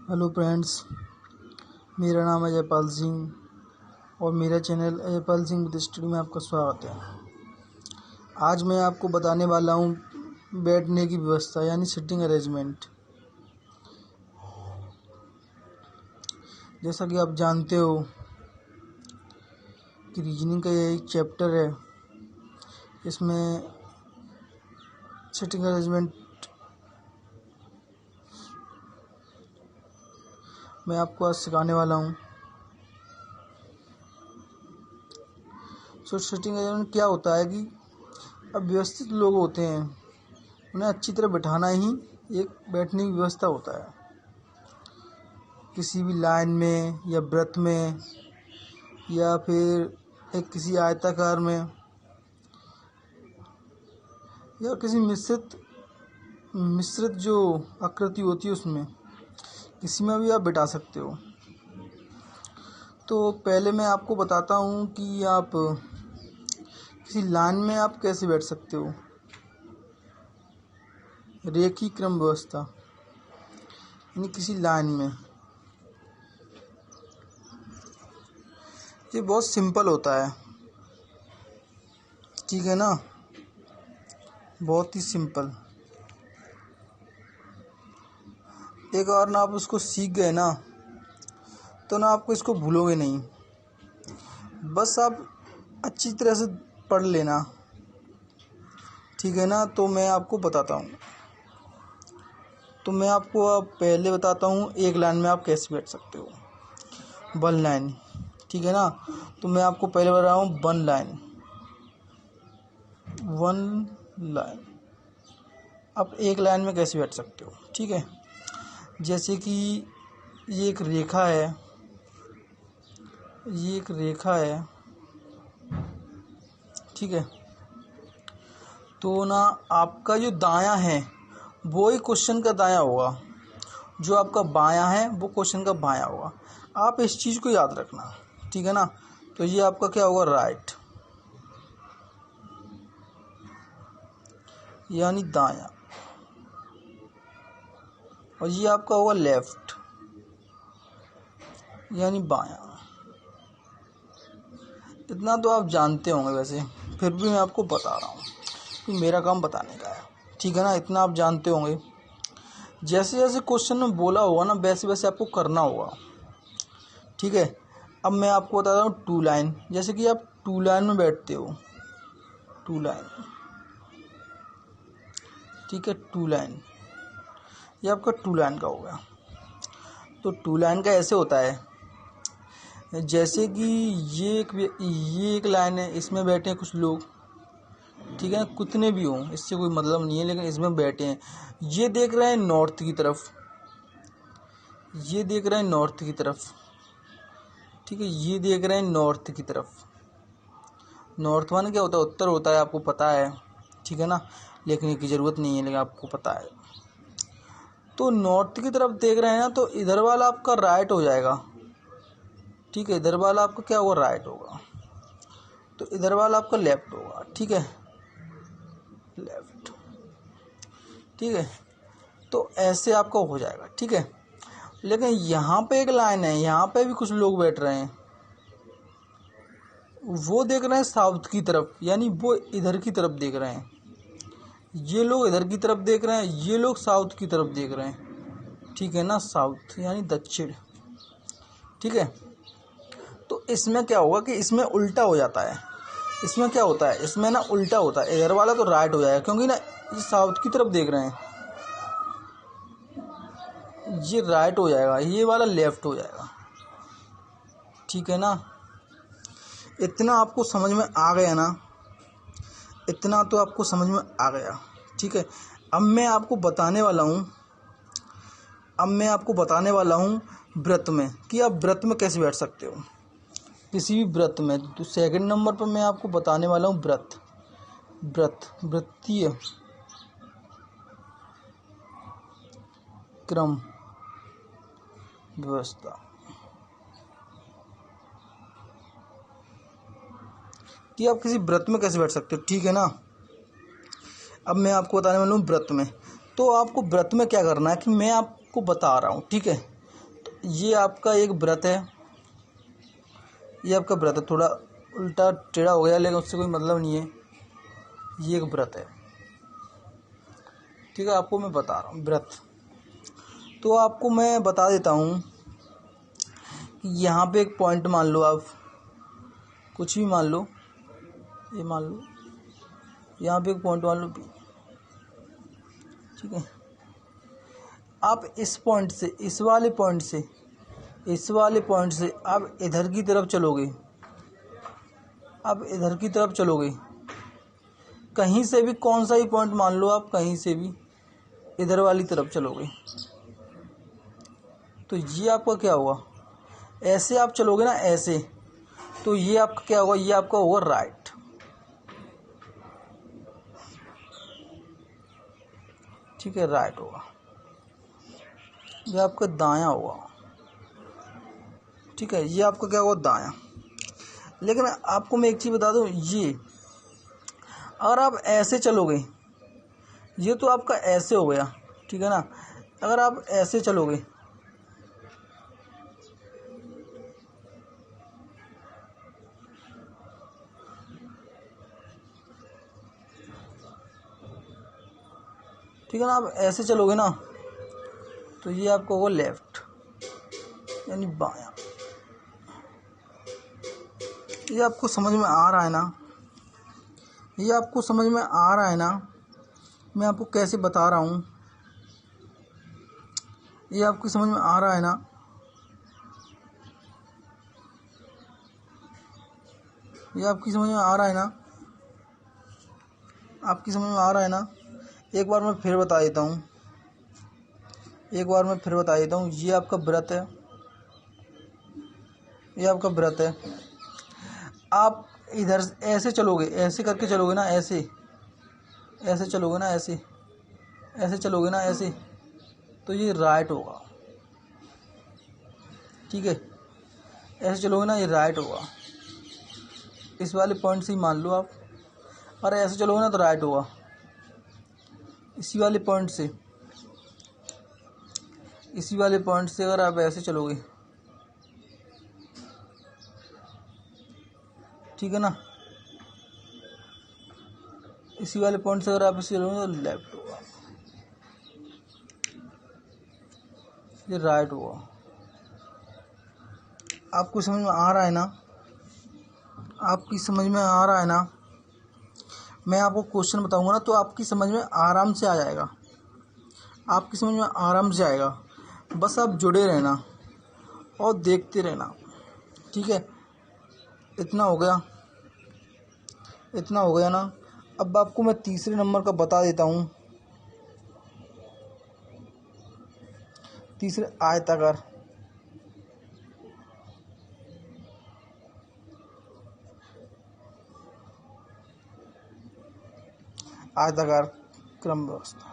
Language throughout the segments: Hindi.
हेलो फ्रेंड्स, मेरा नाम है जयपाल सिंह और मेरा channel Jaipal Singh with study में आपका स्वागत है। आज मैं आपको बताने वाला हूँ बैठने की व्यवस्था यानी सिटिंग अरेंजमेंट। जैसा कि आप जानते हो कि रीजनिंग का ये एक चैप्टर है, इसमें सिटिंग अरेंजमेंट मैं आपको आज सिखाने वाला हूँ। सिटिंग अरेंजमेंट क्या होता है कि अब व्यवस्थित लोग होते हैं, उन्हें अच्छी तरह बिठाना ही एक बैठने की व्यवस्था होता है। किसी भी लाइन में या वृत्त में या फिर एक किसी आयताकार में या किसी मिश्रित जो आकृति होती है उसमें किसी में भी आप बिठा सकते हो। तो पहले मैं आपको बताता हूँ कि आप किसी लाइन में आप कैसे बैठ सकते हो। रेखीय क्रम व्यवस्था यानी किसी लाइन में, ये बहुत सिंपल होता है, ठीक है ना, बहुत ही सिंपल। एक बार ना आप उसको सीख गए ना तो ना आपको इसको भूलोगे नहीं। बस आप अच्छी तरह से पढ़ लेना, ठीक है ना। तो मैं आपको बताता हूँ। तो मैं आपको अब पहले बताता हूँ एक लाइन में आप कैसे बैठ सकते हो। वन लाइन, ठीक है ना। तो मैं आपको पहले बता रहा हूँ वन लाइन आप एक लाइन में कैसे बैठ सकते हो, ठीक है। जैसे कि ये एक रेखा है, ठीक है। तो ना आपका जो दायां है वो ही क्वेश्चन का दायां होगा, जो आपका बायां है वो क्वेश्चन का बायां होगा। आप इस चीज़ को याद रखना, ठीक है ना। तो ये आपका क्या होगा, राइट यानी दायां, और ये आपका होगा लेफ्ट यानी बायां। इतना तो आप जानते होंगे, वैसे फिर भी मैं आपको बता रहा हूँ कि मेरा काम बताने का है, ठीक है ना। इतना आप जानते होंगे। जैसे जैसे क्वेश्चन में बोला होगा ना वैसे वैसे आपको करना होगा, ठीक है। अब मैं आपको बता रहा हूँ टू लाइन। जैसे कि आप टू लाइन में बैठते हो, टू लाइन, ठीक है। टू लाइन ये आपका टू लाइन का हो गया। तो टू लाइन का ऐसे होता है, जैसे कि ये एक लाइन है, इसमें बैठे हैं कुछ लोग, ठीक है। कितने भी हों इससे कोई मतलब नहीं है, लेकिन इसमें बैठे हैं। ये देख रहे हैं नॉर्थ की तरफ, ये देख रहे हैं नॉर्थ की तरफ, ठीक है। ये देख रहे हैं नॉर्थ की तरफ। नॉर्थ वन क्या होता है, उत्तर होता है, आपको पता है, ठीक है ना। लिखने की ज़रूरत नहीं है, लेकिन आपको पता है। तो नॉर्थ की तरफ देख रहे हैं ना, तो इधर वाला आपका राइट हो जाएगा, ठीक है। इधर वाला आपका क्या होगा, राइट होगा। तो इधर वाला आपका लेफ्ट होगा, ठीक है, लेफ्ट, ठीक है। तो ऐसे आपका हो जाएगा, ठीक है। लेकिन यहाँ पे एक लाइन है, यहाँ पे भी कुछ लोग बैठ रहे हैं, वो देख रहे हैं साउथ की तरफ, यानी वो इधर की तरफ देख रहे हैं। ये लोग इधर की तरफ देख रहे हैं, ये लोग साउथ की तरफ देख रहे हैं, ठीक है ना। साउथ यानी दक्षिण, ठीक है। तो इसमें क्या होगा कि इसमें उल्टा हो जाता है। इसमें क्या होता है, इसमें ना उल्टा होता है। इधर वाला तो राइट हो जाएगा, क्योंकि ना ये साउथ की तरफ देख रहे हैं, ये राइट हो जाएगा, ये वाला लेफ्ट हो जाएगा, ठीक है ना। इतना आपको समझ में आ गया ना, इतना तो आपको समझ में आ गया, ठीक है। अब मैं आपको बताने वाला हूँ व्रत में, कि आप व्रत में कैसे बैठ सकते हो किसी भी व्रत में। तो सेकंड नंबर पर मैं आपको बताने वाला हूँ वृत्तीय क्रम व्यवस्था, कि आप किसी व्रत में कैसे बैठ सकते हो, ठीक है ना। अब मैं आपको बताने वाला हूँ व्रत में। तो आपको व्रत में क्या करना है कि मैं आपको बता रहा हूँ, ठीक है। ये आपका एक व्रत है, ये आपका व्रत है, थोड़ा उल्टा टेढ़ा हो गया लेकिन उससे कोई मतलब नहीं है, ये एक व्रत है, ठीक है। आपको मैं बता रहा हूँ व्रत, तो आपको मैं बता देता हूँ कि यहाँ पे एक पॉइंट मान लो, आप कुछ भी मान लो, ये मान लो यहाँ पे एक पॉइंट मान लो, ठीक है। आप इस पॉइंट से, इस वाले पॉइंट से, इस वाले पॉइंट से आप इधर की तरफ चलोगे, आप इधर की तरफ चलोगे, कहीं से भी कौन सा ही पॉइंट मान लो, आप कहीं से भी इधर वाली तरफ चलोगे, तो ये आपका क्या हुआ, ऐसे आप चलोगे ना ऐसे, तो ये आपका क्या होगा, ये आपका होगा राइट, ठीक है, राइट होगा। ये आपका दायां होगा, ठीक है, ये आपका क्या होगा, दायां। लेकिन आपको मैं एक चीज़ बता दूं, ये अगर आप ऐसे चलोगे, ये तो आपका ऐसे हो गया, ठीक है ना। अगर आप ऐसे चलोगे, ठीक है ना, आप ऐसे चलोगे ना, तो ये आपका होगा लेफ्ट, यानी बायां। ये आपको समझ में आ रहा है ना, ये आपको समझ में आ रहा है ना, मैं आपको कैसे बता रहा हूँ, ये आपको समझ में आ रहा है ना, ये आपकी समझ में आ रहा है ना, आपकी समझ में आ रहा है ना। एक बार मैं फिर बता देता हूँ, एक बार मैं फिर बता देता हूँ, ये आपका व्रत है, ये आपका व्रत है। आप इधर ऐसे चलोगे, ऐसे करके चलोगे ना, ऐसे ऐसे चलोगे ना, ऐसे ऐसे चलोगे ना, ऐसे, तो ये राइट होगा, ठीक है। ऐसे चलोगे ना, ये राइट होगा, इस वाले पॉइंट से ही मान लो आप। अरे ऐसे चलोगे ना तो राइट होगा, इसी वाले पॉइंट से, इसी वाले पॉइंट से अगर आप ऐसे चलोगे, ठीक है ना, इसी वाले पॉइंट से अगर आप ऐसे चलोगे तो लेफ्ट होगा, ये राइट होगा। आपको समझ में आ रहा है ना, आपकी समझ में आ रहा है ना। मैं आपको क्वेश्चन बताऊंगा ना तो आपकी समझ में आराम से आ जाएगा, आपकी समझ में आराम से आएगा, बस आप जुड़े रहना और देखते रहना, ठीक है। इतना हो गया, इतना हो गया ना। अब आपको मैं तीसरे नंबर का बता देता हूँ, तीसरे आयताकार, आयताकार क्रम व्यवस्था।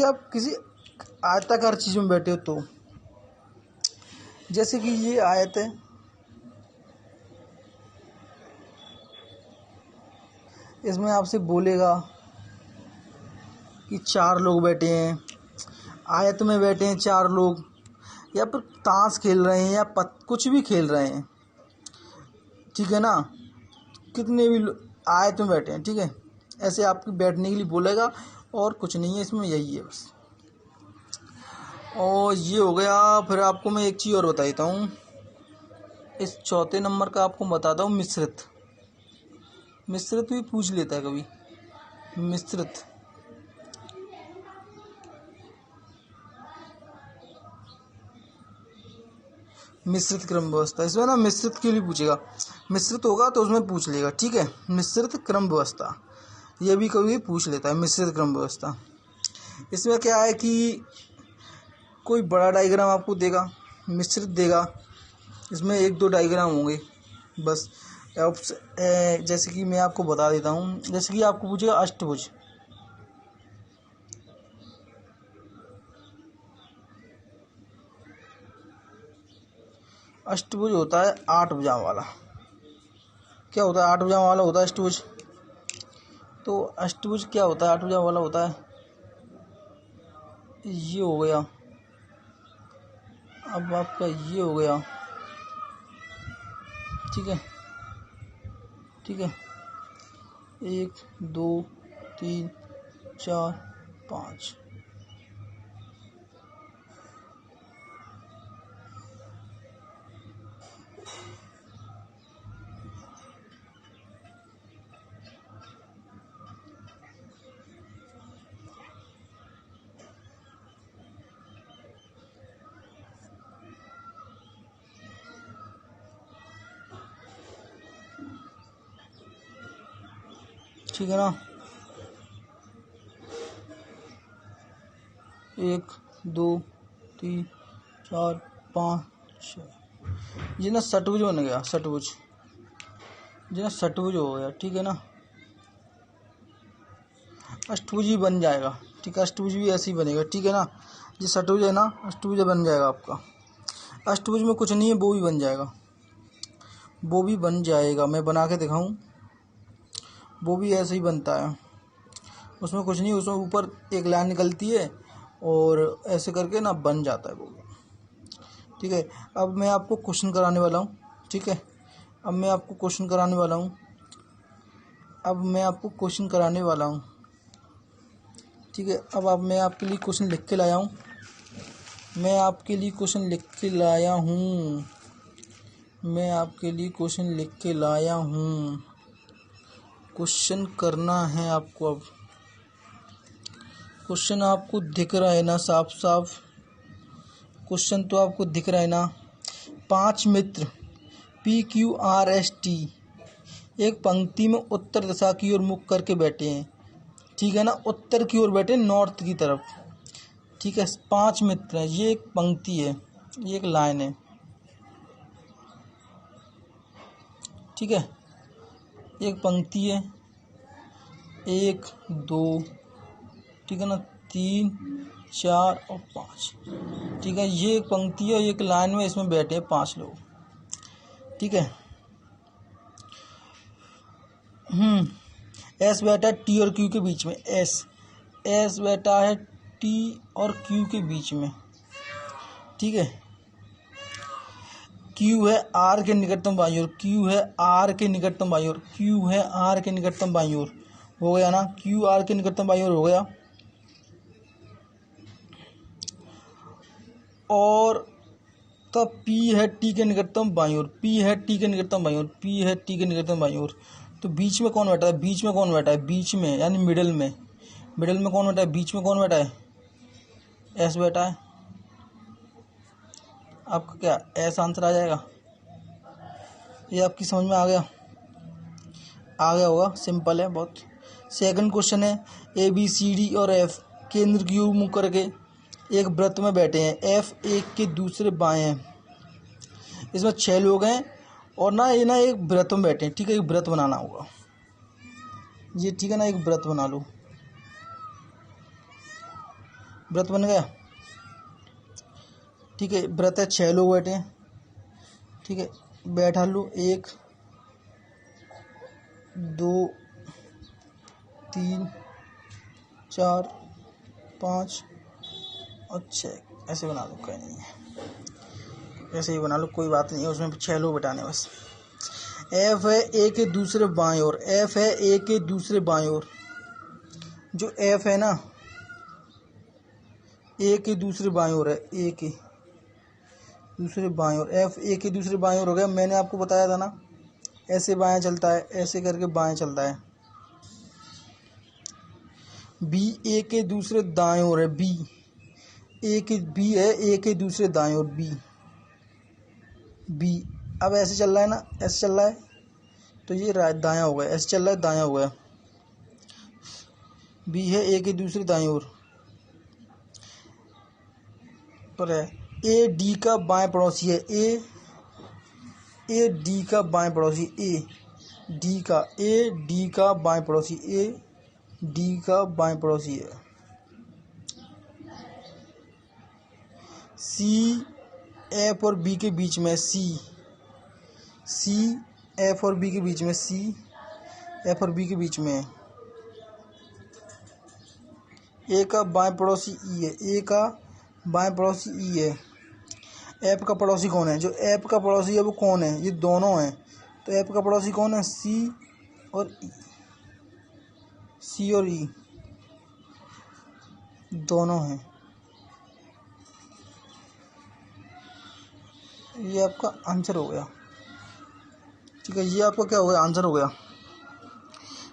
आप किसी आयताकार चीज में बैठे हो, तो जैसे कि ये आयत है, इसमें आपसे बोलेगा कि 4 लोग बैठे हैं, आयत में बैठे हैं 4 लोग, या फिर ताश खेल रहे हैं, या कुछ भी खेल रहे हैं, ठीक है ना, कितने भी आयत में बैठे हैं, ठीक है। ऐसे आपकी बैठने के लिए बोलेगा, और कुछ नहीं है इसमें, यही है बस। और ये हो गया। फिर आपको मैं एक चीज़ और बता देता हूँ, इस चौथे नंबर का आपको बताता हूँ, मिश्रित। मिश्रित भी पूछ लेता है कभी, मिश्रित, मिश्रित क्रम व्यवस्था। इसमें ना मिश्रित के लिए पूछेगा, मिश्रित होगा तो उसमें पूछ लेगा, ठीक है। मिश्रित क्रम व्यवस्था ये भी कभी पूछ लेता है, मिश्रित क्रम व्यवस्था। इसमें क्या है कि कोई बड़ा डायग्राम आपको देगा, मिश्रित देगा, इसमें 1-2 डायग्राम होंगे बस। जैसे कि मैं आपको बता देता हूँ, जैसे कि आपको पूछेगा अष्टभुज, अष्टभुज होता है 8 भुजाओं वाला। क्या होता है? 8 भुजाओं वाला होता है अष्टभुज। तो अष्टभुज क्या होता है, आठ भुजा वाला होता है, ये हो गया। अब आपका ये हो गया, ठीक है, ठीक है, 1 2 3 4 5। ठीक है ना, 1 2 3 4 5 6, ये ना षटभुज बन गया, षटभुज, ये ना षटभुज हो गया, ठीक है ना। अष्टभुज भी बन जाएगा, ठीक है, अष्टभुज भी ऐसे ही बनेगा, ठीक है ना। ये षटभुज है ना, अष्टभुज बन जाएगा आपका। अष्टभुज में कुछ नहीं है, वो भी बन जाएगा, वो भी बन जाएगा, मैं बना के दिखाऊं, वो भी ऐसे ही बनता है, उसमें कुछ नहीं, उसमें ऊपर एक लाइन निकलती है और ऐसे करके ना बन जाता है वो, ठीक है। अब मैं आपको क्वेश्चन कराने वाला हूँ, ठीक है, अब मैं आपको क्वेश्चन कराने वाला हूँ, अब मैं आपको क्वेश्चन कराने वाला हूँ, ठीक है। अब मैं आपके लिए क्वेश्चन लिख के लाया हूँ, मैं आपके लिए क्वेश्चन लिख के लाया हूँ, मैं आपके लिए क्वेश्चन लिख के लाया हूँ। क्वेश्चन करना है आपको। अब क्वेश्चन आपको दिख रहा है ना, साफ साफ क्वेश्चन तो आपको दिख रहा है ना। 5 मित्र PQRST एक पंक्ति में उत्तर दिशा की ओर मुख करके बैठे हैं, ठीक है ना, उत्तर की ओर बैठे, नॉर्थ की तरफ, ठीक है। 5 मित्र हैं, ये एक पंक्ति है, ये एक लाइन है, ठीक है, एक पंक्ति है, 1 2, ठीक है ना, 3 4 और 5, ठीक है। ये एक पंक्ति है, एक लाइन में इसमें बैठे हैं 5 लोग, ठीक है। एस बैठा है टी और क्यू के बीच में, एस बैठा है टी और क्यू के बीच में, ठीक है। क्यू है आर के निकटतम बाईं ओर, क्यू है आर के निकटतम बाईं ओर, क्यू है आर के निकटतम बाईं ओर, हो गया ना, क्यू आर के निकटतम बाईं ओर हो गया। और तब पी है टी के निकटतम बाईं ओर, पी है टी के निकटतम बाईं ओर, पी है टी के निकटतम बाईं ओर। तो बीच में कौन बैठा है, बीच में कौन बैठा है, बीच में यानी मिडिल में, मिडिल में कौन बैठा है, बीच में कौन बैठा है, एस बैठा है। आपका क्या एस आंसर आ जाएगा, ये आपकी समझ में आ गया, आ गया होगा, सिंपल है बहुत। सेकंड क्वेश्चन है ABCD और F केंद्र की ओर मुँह करके एक वृत्त में बैठे हैं, F एक के दूसरे बाएं हैं, इसमें 6 लोग हैं और ना ये ना एक वृत्त में बैठे हैं, ठीक है। एक वृत्त बनाना होगा ये, ठीक है ना, एक वृत्त बना लो, वृत्त बन गया, ठीक है। वृत्त है, 6 लोग बैठे हैं, ठीक है, बैठा लो 1 2 3 4 5 और 6, ऐसे बना लो, कहीं नहीं है, ऐसे ही बना लो, कोई बात नहीं है, उसमें 6 लोग बैठाने बस। एफ है ए के दूसरे बाएं ओर, एफ है ए के दूसरे बाएं ओर, जो एफ है ना ए के दूसरे बाएं ओर है, ए के दूसरे बाएं ओर, एफ ए के दूसरे बाएं ओर हो गया। मैंने आपको बताया था ना, ऐसे बाएं चलता है, ऐसे करके बाएं चलता है। बी ए के दूसरे दाएं ओर है, बी है ए के दूसरे दाएं ओर, बी अब ऐसे चल रहा है ना, ऐसे चल रहा है, तो ये दायां हो गया, ऐसे चल रहा है, दायां हो गया। बी है ए के दूसरे दाएं ओर पर है। ए डी का बाएं पड़ोसी है, ए डी का बाएं पड़ोसी, ए डी का बाएं पड़ोसी, ए डी का बाएं पड़ोसी है। सी एफ और बी के बीच में, सी एफ और बी के बीच में, सी एफ और बी के बीच में, ए का बाएं पड़ोसी ई है, ए का बाएं पड़ोसी ई है। एफ का पड़ोसी कौन है? जो एफ का पड़ोसी है वो कौन है? ये दोनों हैं। तो एफ का पड़ोसी कौन है? सी और ई, सी और ई दोनों हैं। ये आपका आंसर हो गया। ठीक है, ये आपका क्या हो गया? आंसर हो गया।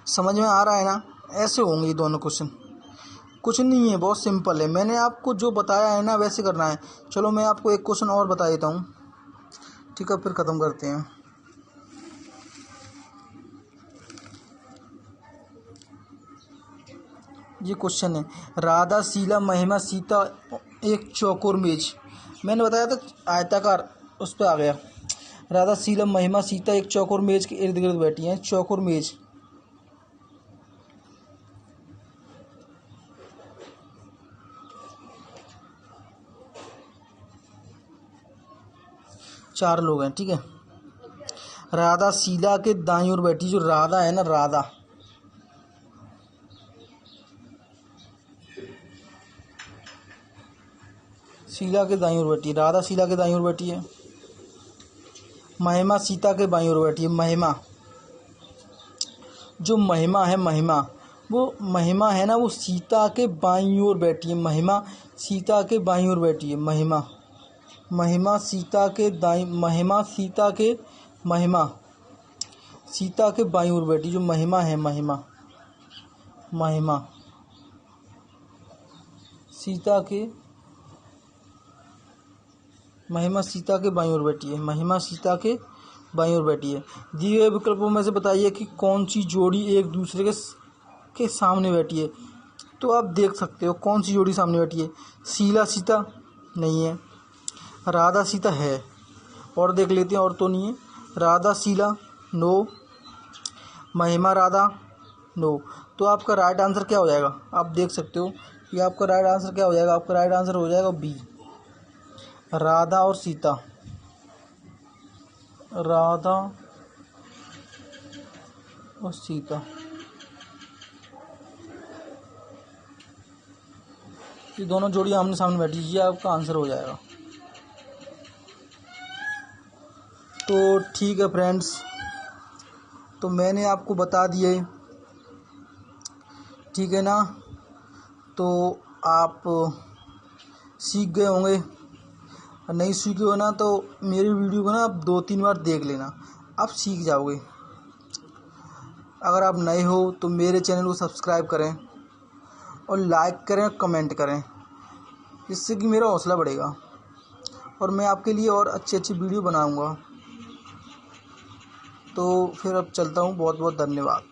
समझ में आ रहा है ना? ऐसे होंगे ये दोनों क्वेश्चन, कुछ नहीं है, बहुत सिंपल है। मैंने आपको जो बताया है ना वैसे करना है। चलो मैं आपको एक क्वेश्चन और बता देता हूँ, ठीक है, फिर ख़त्म करते हैं। ये क्वेश्चन है, राधा शीला महिमा सीता एक चौकोर मेज। मैंने बताया था आयताकार, उस पर आ गया। राधा शीला महिमा सीता एक चौकोर मेज के इर्द गिर्द बैठी हैं। चौकोर मेज, चार लोग हैं, ठीक है। राधा शीला के दाईं ओर बैठी, जो राधा है ना, राधा शीला के दाईं ओर बैठी है, राधा शीला के दाईं ओर बैठी है। महिमा सीता के बाईं ओर बैठी है। महिमा, जो महिमा है, महिमा, वो महिमा है ना, वो सीता के बाईं ओर बैठी है। महिमा सीता के बाईं ओर बैठी है। महिमा, महिमा सीता के दाईं, महिमा सीता के, महिमा सीता के बाईं ओर बैठी, जो महिमा है, महिमा, महिमा सीता के, महिमा सीता के बाईं ओर बैठी है। महिमा सीता के बाईं ओर बैठी है। दिए गए विकल्पों में से बताइए कि कौन सी जोड़ी एक दूसरे के सामने बैठी है। तो आप देख सकते हो कौन सी जोड़ी सामने बैठी है। शीला सीता नहीं है, राधा सीता है, और देख लेते हैं, और तो नहीं है। राधा शीला नो, महिमा राधा नो। तो आपका राइट आंसर क्या हो जाएगा? आप देख सकते हो कि आपका राइट आंसर क्या हो जाएगा। आपका राइट आंसर हो जाएगा बी, राधा और सीता। राधा और सीता, ये दोनों जोड़ी आमने सामने बैठी, ये आपका आंसर हो जाएगा। तो ठीक है फ्रेंड्स, तो मैंने आपको बता दिए, ठीक है ना। तो आप सीख गए होंगे, नहीं सीखे हो ना तो मेरी वीडियो को ना आप 2-3 बार देख लेना, आप सीख जाओगे। अगर आप नए हो तो मेरे चैनल को सब्सक्राइब करें और लाइक करें और कमेंट करें, जिससे कि मेरा हौसला बढ़ेगा और मैं आपके लिए और अच्छी अच्छी वीडियो बनाऊंगा। तो फिर अब चलता हूँ, बहुत बहुत धन्यवाद।